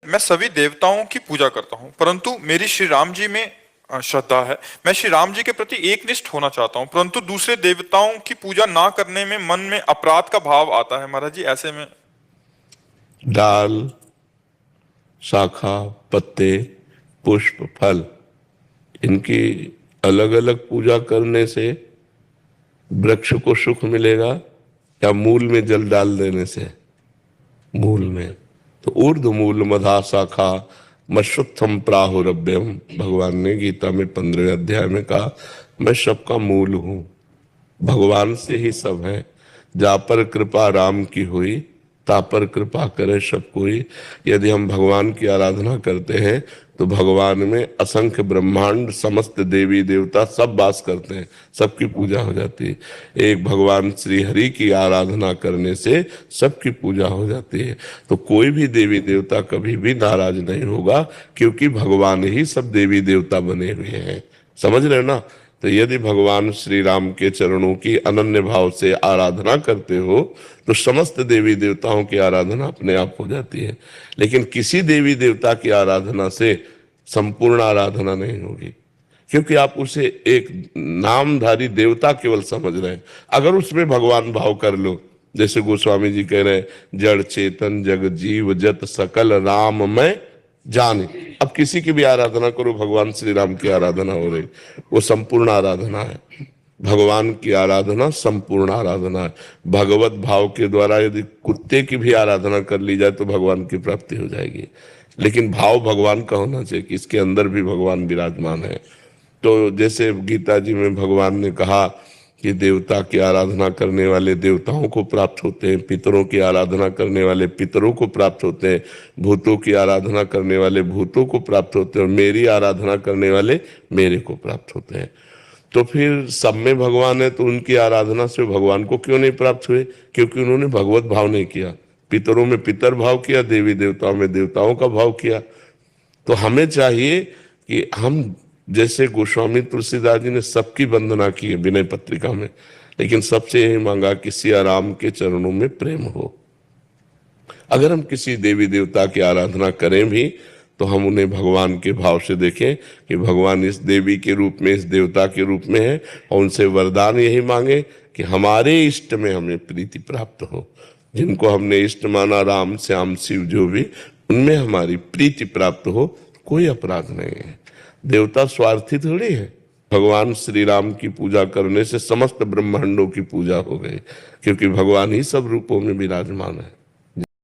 मैं सभी देवताओं की पूजा करता हूँ, परंतु मेरी श्री राम जी में श्रद्धा है। मैं श्री राम जी के प्रति एकनिष्ठ होना चाहता हूँ, परंतु दूसरे देवताओं की पूजा ना करने में मन में अपराध का भाव आता है महाराज जी। ऐसे में डाल, शाखा, पत्ते, पुष्प, फल, इनकी अलग अलग पूजा करने से वृक्ष को सुख मिलेगा या मूल में जल डाल देने से? मूल में। तो ऊर्ध मूल मधा शाखा मश्रुत्थम प्राहुरभ्यम, भगवान ने गीता में 15वें अध्याय में कहा, मैं सबका मूल हूं, भगवान से ही सब है। जा पर कृपा राम की हुई, ता पर कृपा करे सब कोई। यदि हम भगवान की आराधना करते हैं तो भगवान में असंख्य ब्रह्मांड, समस्त देवी देवता सब वास करते हैं, सबकी पूजा हो जाती है। एक भगवान श्री हरि की आराधना करने से सबकी पूजा हो जाती है। तो कोई भी देवी देवता कभी भी नाराज नहीं होगा, क्योंकि भगवान ही सब देवी देवता बने हुए हैं। समझ रहे ना? तो यदि भगवान श्री राम के चरणों की अनन्य भाव से आराधना करते हो तो समस्त देवी देवताओं की आराधना अपने आप हो जाती है। लेकिन किसी देवी देवता की आराधना से संपूर्ण आराधना नहीं होगी, क्योंकि आप उसे एक नामधारी देवता केवल समझ रहे हैं। अगर उसमें भगवान भाव कर लो, जैसे गोस्वामी जी कह रहे हैं, जड़ चेतन जग जीव जत सकल राम में जाने। अब किसी की भी आराधना करो, भगवान श्री राम की आराधना हो रही, वो संपूर्ण आराधना है। भगवान की आराधना संपूर्ण आराधना है। भगवत भाव के द्वारा यदि कुत्ते की भी आराधना कर ली जाए तो भगवान की प्राप्ति हो जाएगी। लेकिन भाव भगवान का होना चाहिए कि इसके अंदर भी भगवान विराजमान है। तो जैसे गीता जी में भगवान ने कहा कि देवता की आराधना करने वाले देवताओं को प्राप्त होते हैं, पितरों की आराधना करने वाले पितरों को प्राप्त होते हैं, भूतों की आराधना करने वाले भूतों को प्राप्त होते हैं, और मेरी आराधना करने वाले मेरे को प्राप्त होते हैं। तो फिर सब में भगवान है, तो उनकी आराधना से भगवान को क्यों नहीं प्राप्त हुए? क्योंकि उन्होंने भगवत भाव नहीं किया। पितरों में पितर भाव किया, देवी देवताओं में देवताओं का भाव किया। तो हमें चाहिए कि हम, जैसे गोस्वामी तुलसीदास जी ने सबकी वंदना की है विनय पत्रिका में, लेकिन सबसे यही मांगा कि सिया राम के चरणों में प्रेम हो। अगर हम किसी देवी देवता की आराधना करें भी तो हम उन्हें भगवान के भाव से देखें कि भगवान इस देवी के रूप में, इस देवता के रूप में है, और उनसे वरदान यही मांगे कि हमारे इष्ट में हमें प्रीति प्राप्त हो। जिनको हमने इष्ट माना, राम श्याम शिव जो भी, उनमें हमारी प्रीति प्राप्त हो, कोई अपराध नहीं है। देवता स्वार्थी थोड़ी है। भगवान श्री राम की पूजा करने से समस्त ब्रह्मांडों की पूजा हो गई, क्योंकि भगवान ही सब रूपों में विराजमान है।